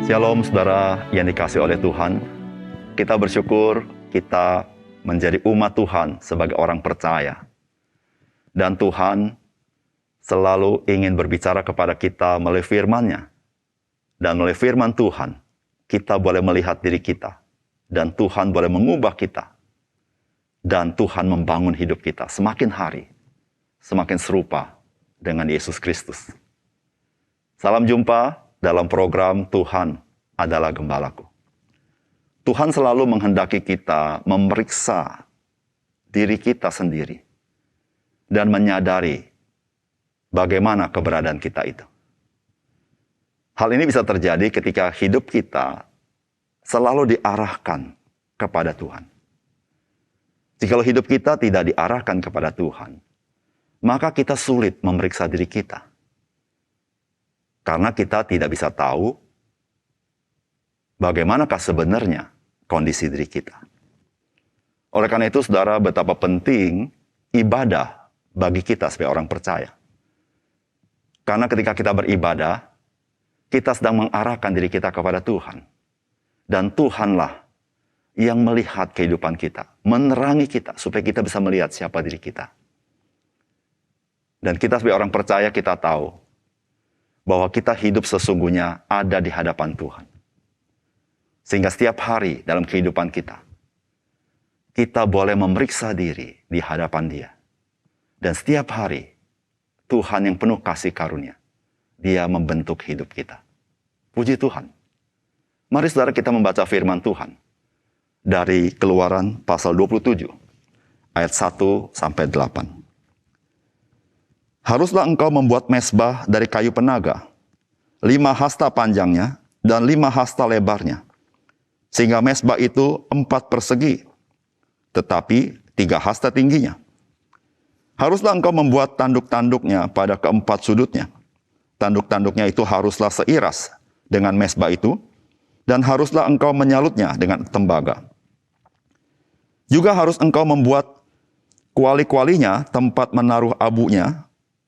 Shalom saudara yang dikasih oleh Tuhan. Kita bersyukur kita menjadi umat Tuhan sebagai orang percaya. Dan Tuhan selalu ingin berbicara kepada kita melalui firman-Nya. Dan melalui firman Tuhan, kita boleh melihat diri kita. Dan Tuhan boleh mengubah kita. Dan Tuhan membangun hidup kita semakin hari, semakin serupa dengan Yesus Kristus. Salam jumpa dalam program Tuhan adalah Gembalaku. Tuhan selalu menghendaki kita memeriksa diri kita sendiri dan menyadari bagaimana keberadaan kita itu. Hal ini bisa terjadi ketika hidup kita selalu diarahkan kepada Tuhan. Jika hidup kita tidak diarahkan kepada Tuhan, maka kita sulit memeriksa diri kita. Karena kita tidak bisa tahu bagaimanakah sebenarnya kondisi diri kita. Oleh karena itu, saudara, betapa penting ibadah bagi kita sebagai orang percaya. Karena ketika kita beribadah, kita sedang mengarahkan diri kita kepada Tuhan. Dan Tuhanlah yang melihat kehidupan kita, menerangi kita, supaya kita bisa melihat siapa diri kita. Dan kita sebagai orang percaya, kita tahu bahwa kita hidup sesungguhnya ada di hadapan Tuhan. Sehingga setiap hari dalam kehidupan kita, kita boleh memeriksa diri di hadapan Dia. Dan setiap hari, Tuhan yang penuh kasih karunia, Dia membentuk hidup kita. Puji Tuhan. Mari saudara kita membaca firman Tuhan dari Keluaran pasal 27, ayat 1-8. Haruslah engkau membuat mezbah dari kayu penaga, 5 hasta panjangnya dan 5 hasta lebarnya. Sehingga mezbah itu 4 persegi, tetapi 3 hasta tingginya. Haruslah engkau membuat tanduk-tanduknya pada keempat sudutnya. Tanduk-tanduknya itu haruslah seiras dengan mezbah itu, dan haruslah engkau menyalutnya dengan tembaga. Juga harus engkau membuat kuali-kualinya tempat menaruh abunya,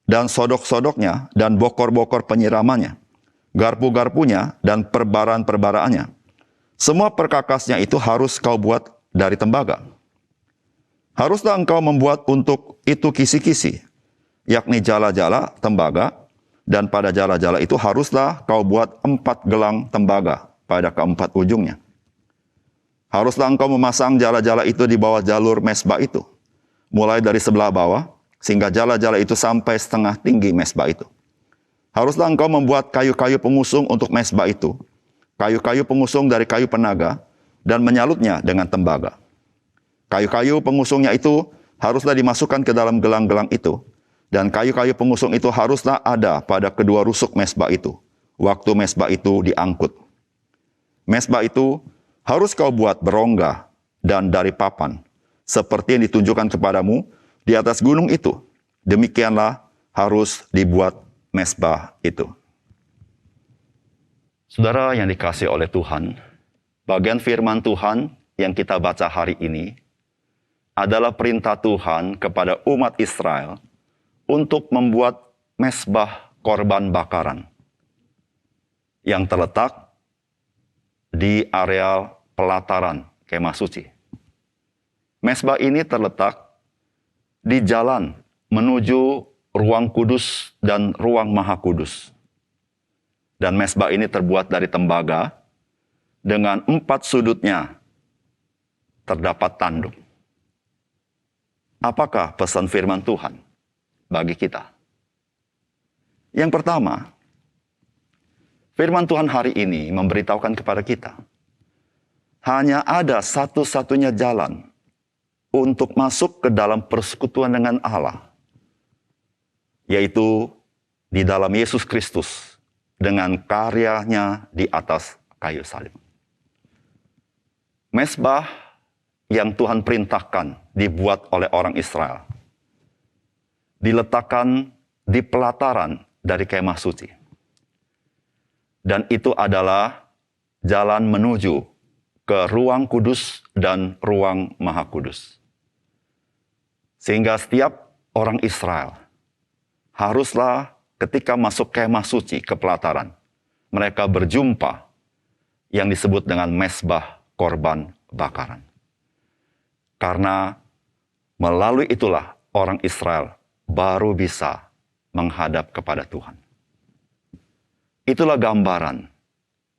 dan sodok-sodoknya, dan bokor-bokor penyiramannya, garpu-garpunya, dan perbaran-perbaraannya. Semua perkakasnya itu harus kau buat dari tembaga. Haruslah engkau membuat untuk itu kisi-kisi, yakni jala-jala tembaga, dan pada jala-jala itu haruslah kau buat 4 gelang tembaga pada keempat ujungnya. Haruslah engkau memasang jala-jala itu di bawah jalur mezbah itu, mulai dari sebelah bawah, sehingga jala-jala itu sampai setengah tinggi mezbah itu. Haruslah engkau membuat kayu-kayu pengusung untuk mezbah itu, kayu-kayu pengusung dari kayu penaga, dan menyalutnya dengan tembaga. Kayu-kayu pengusungnya itu haruslah dimasukkan ke dalam gelang-gelang itu, dan kayu-kayu pengusung itu haruslah ada pada kedua rusuk mezbah itu, waktu mezbah itu diangkut. Mezbah itu harus kau buat berongga dan dari papan, seperti yang ditunjukkan kepadamu di atas gunung itu. Demikianlah harus dibuat mezbah itu. Saudara yang dikasihi oleh Tuhan, bagian firman Tuhan yang kita baca hari ini adalah perintah Tuhan kepada umat Israel untuk membuat mezbah korban bakaran yang terletak di area pelataran kemah suci. Mezbah ini terletak di jalan menuju ruang kudus dan ruang maha kudus. Dan mezbah ini terbuat dari tembaga, dengan 4 sudutnya terdapat tanduk. Apakah pesan firman Tuhan bagi kita? Yang pertama, firman Tuhan hari ini memberitahukan kepada kita, hanya ada satu-satunya jalan untuk masuk ke dalam persekutuan dengan Allah, yaitu di dalam Yesus Kristus dengan karyanya di atas kayu salib. Mezbah yang Tuhan perintahkan dibuat oleh orang Israel diletakkan di pelataran dari kemah suci. Dan itu adalah jalan menuju ke ruang kudus dan ruang maha kudus. Sehingga setiap orang Israel haruslah ketika masuk kemah suci ke pelataran, mereka berjumpa yang disebut dengan mezbah korban bakaran. Karena melalui itulah orang Israel baru bisa menghadap kepada Tuhan. Itulah gambaran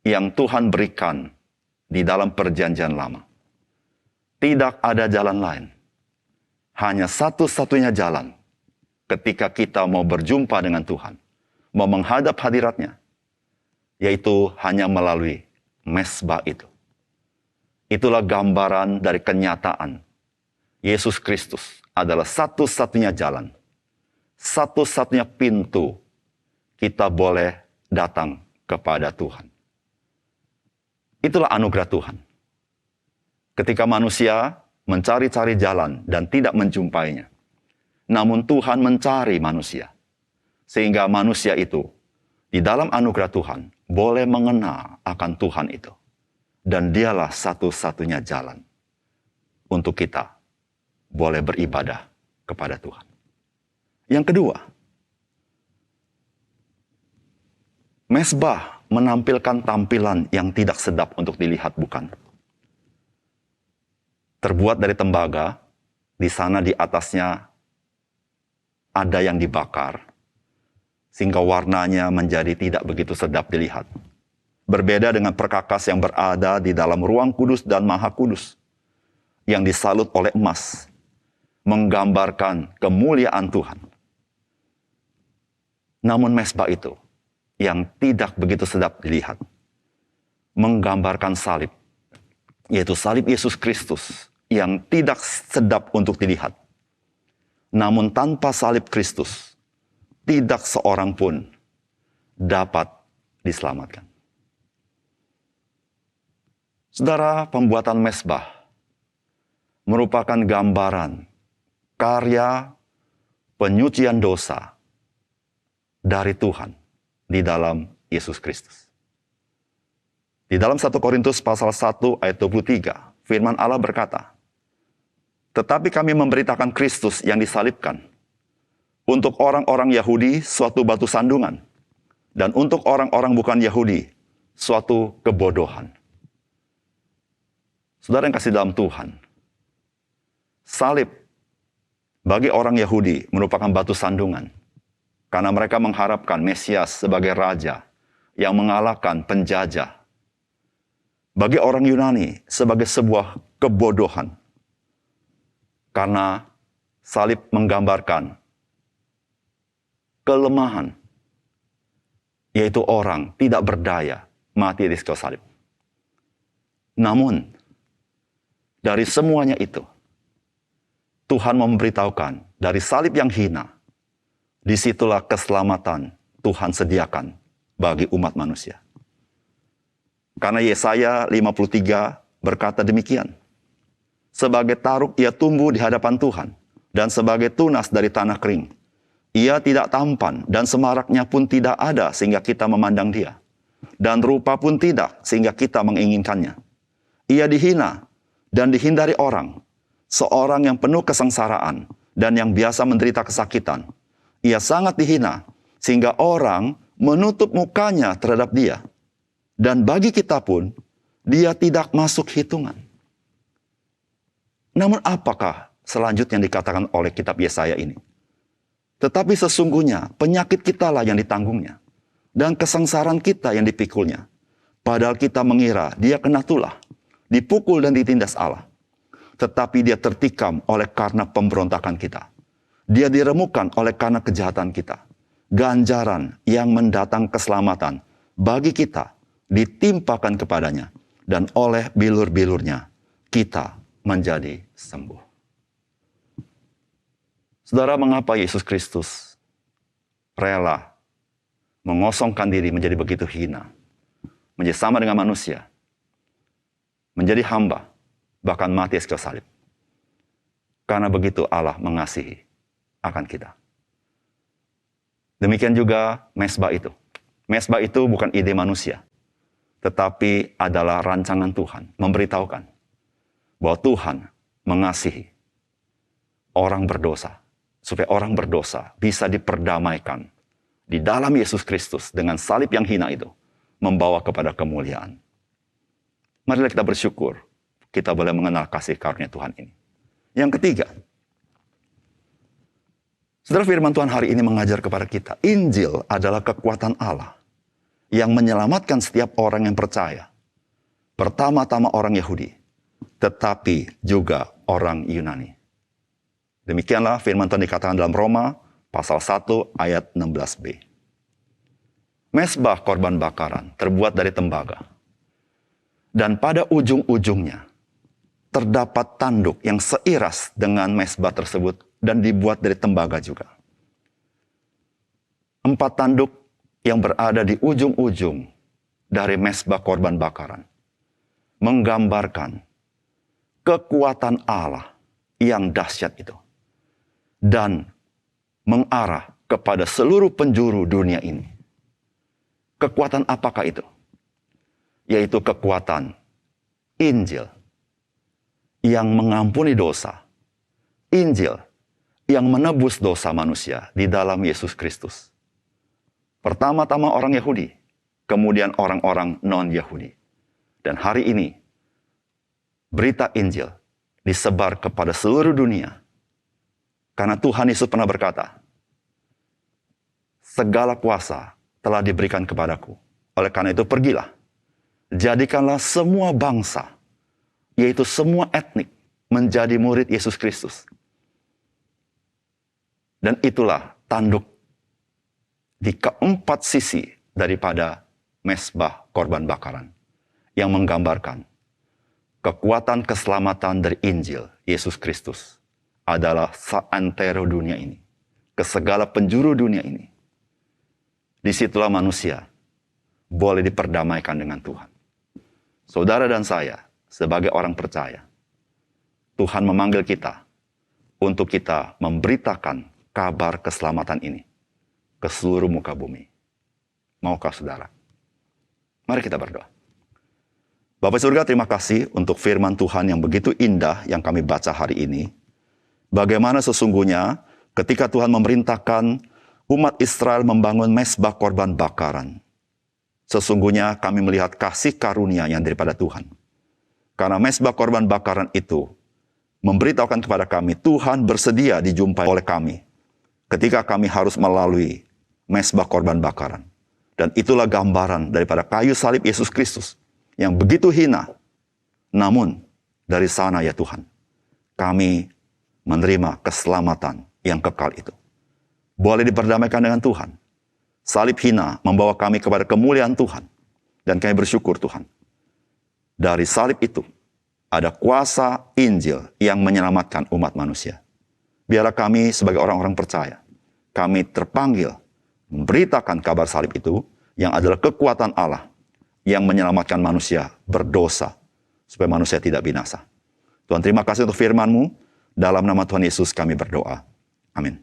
yang Tuhan berikan di dalam perjanjian lama. Tidak ada jalan lain. Hanya satu-satunya jalan ketika kita mau berjumpa dengan Tuhan, mau menghadap hadiratnya, yaitu hanya melalui mezbah itu. Itulah gambaran dari kenyataan Yesus Kristus adalah satu-satunya jalan, satu-satunya pintu kita boleh datang kepada Tuhan. Itulah anugerah Tuhan. Ketika manusia mencari-cari jalan dan tidak menjumpainya, namun Tuhan mencari manusia, sehingga manusia itu di dalam anugerah Tuhan boleh mengenal akan Tuhan itu. Dan dialah satu-satunya jalan untuk kita boleh beribadah kepada Tuhan. Yang kedua, mezbah menampilkan tampilan yang tidak sedap untuk dilihat, bukan? Terbuat dari tembaga, di sana di atasnya ada yang dibakar, sehingga warnanya menjadi tidak begitu sedap dilihat. Berbeda dengan perkakas yang berada di dalam ruang kudus dan maha kudus, yang disalut oleh emas, menggambarkan kemuliaan Tuhan. Namun mezbah itu, yang tidak begitu sedap dilihat, menggambarkan salib, yaitu salib Yesus Kristus, yang tidak sedap untuk dilihat. Namun tanpa salib Kristus, tidak seorang pun dapat diselamatkan. Saudara, pembuatan mezbah merupakan gambaran karya penyucian dosa dari Tuhan di dalam Yesus Kristus. Di dalam 1 Korintus pasal 1 ayat 23, firman Allah berkata, "Tetapi kami memberitakan Kristus yang disalibkan, untuk orang-orang Yahudi suatu batu sandungan, dan untuk orang-orang bukan Yahudi suatu kebodohan." Saudara yang kasih dalam Tuhan, salib bagi orang Yahudi merupakan batu sandungan, karena mereka mengharapkan Mesias sebagai raja yang mengalahkan penjajah. Bagi orang Yunani sebagai sebuah kebodohan, karena salib menggambarkan kelemahan, yaitu orang tidak berdaya mati di kayu salib. Namun, dari semuanya itu, Tuhan memberitahukan dari salib yang hina, disitulah keselamatan Tuhan sediakan bagi umat manusia. Karena Yesaya 53 berkata demikian, "Sebagai taruk ia tumbuh di hadapan Tuhan, dan sebagai tunas dari tanah kering. Ia tidak tampan, dan semaraknya pun tidak ada sehingga kita memandang dia. Dan rupa pun tidak sehingga kita menginginkannya. Ia dihina dan dihindari orang, seorang yang penuh kesengsaraan dan yang biasa menderita kesakitan. Ia sangat dihina sehingga orang menutup mukanya terhadap dia. Dan bagi kita pun, dia tidak masuk hitungan." Namun apakah selanjutnya yang dikatakan oleh kitab Yesaya ini? "Tetapi sesungguhnya penyakit kitalah yang ditanggungnya, dan kesengsaraan kita yang dipikulnya. Padahal kita mengira dia kena tulah, dipukul dan ditindas Allah. Tetapi dia tertikam oleh karena pemberontakan kita. Dia diremukkan oleh karena kejahatan kita. Ganjaran yang mendatang keselamatan bagi kita ditimpakan kepadanya, dan oleh bilur-bilurnya kita menjadi sembuh." Saudara, mengapa Yesus Kristus rela mengosongkan diri menjadi begitu hina, menjadi sama dengan manusia, menjadi hamba, bahkan mati di kayu salib? Karena begitu Allah mengasihi akan kita. Demikian juga mezbah itu. Mezbah itu bukan ide manusia, tetapi adalah rancangan Tuhan, memberitahukan bahwa Tuhan mengasihi orang berdosa, supaya orang berdosa bisa diperdamaikan di dalam Yesus Kristus dengan salib yang hina itu, membawa kepada kemuliaan. Marilah kita bersyukur kita boleh mengenal kasih karunia Tuhan ini. Yang ketiga, saudara, firman Tuhan hari ini mengajar kepada kita, Injil adalah kekuatan Allah yang menyelamatkan setiap orang yang percaya. Pertama-tama orang Yahudi, tetapi juga orang Yunani. Demikianlah firman Tuhan dikatakan dalam Roma pasal 1 ayat 16b. Mezbah korban bakaran terbuat dari tembaga. Dan pada ujung-ujungnya terdapat tanduk yang seiras dengan mezbah tersebut dan dibuat dari tembaga juga. 4 tanduk yang berada di ujung-ujung dari mezbah korban bakaran menggambarkan kekuatan Allah yang dahsyat itu dan mengarah kepada seluruh penjuru dunia ini. Kekuatan apakah itu? Yaitu kekuatan Injil yang mengampuni dosa. Injil yang menebus dosa manusia di dalam Yesus Kristus. Pertama-tama orang Yahudi, kemudian orang-orang non-Yahudi. Dan hari ini, berita Injil disebar kepada seluruh dunia. Karena Tuhan Yesus pernah berkata, segala kuasa telah diberikan kepadaku. Oleh karena itu pergilah. Jadikanlah semua bangsa, yaitu semua etnik, menjadi murid Yesus Kristus. Dan itulah tanduk di keempat sisi daripada mezbah korban bakaran yang menggambarkan kekuatan keselamatan dari Injil Yesus Kristus adalah seantero dunia ini, ke segala penjuru dunia ini. Disitulah manusia boleh diperdamaikan dengan Tuhan. Saudara dan saya, sebagai orang percaya, Tuhan memanggil kita untuk kita memberitakan kabar keselamatan ini ke seluruh muka bumi. Maukah saudara? Mari kita berdoa. Bapa surga, terima kasih untuk firman Tuhan yang begitu indah yang kami baca hari ini. Bagaimana sesungguhnya ketika Tuhan memerintahkan umat Israel membangun mezbah korban bakaran, sesungguhnya kami melihat kasih karunia yang daripada Tuhan. Karena mezbah korban bakaran itu memberitahukan kepada kami, Tuhan bersedia dijumpai oleh kami ketika kami harus melalui mezbah korban bakaran. Dan itulah gambaran daripada kayu salib Yesus Kristus yang begitu hina. Namun dari sana ya Tuhan, kami menerima keselamatan yang kekal itu. Boleh diperdamaikan dengan Tuhan. Salib hina membawa kami kepada kemuliaan Tuhan. Dan kami bersyukur Tuhan. Dari salib itu ada kuasa Injil yang menyelamatkan umat manusia. Biarlah kami sebagai orang-orang percaya, kami terpanggil memberitakan kabar salib itu yang adalah kekuatan Allah yang menyelamatkan manusia berdosa supaya manusia tidak binasa. Tuhan, terima kasih untuk firman-Mu. Dalam nama Tuhan Yesus kami berdoa. Amin.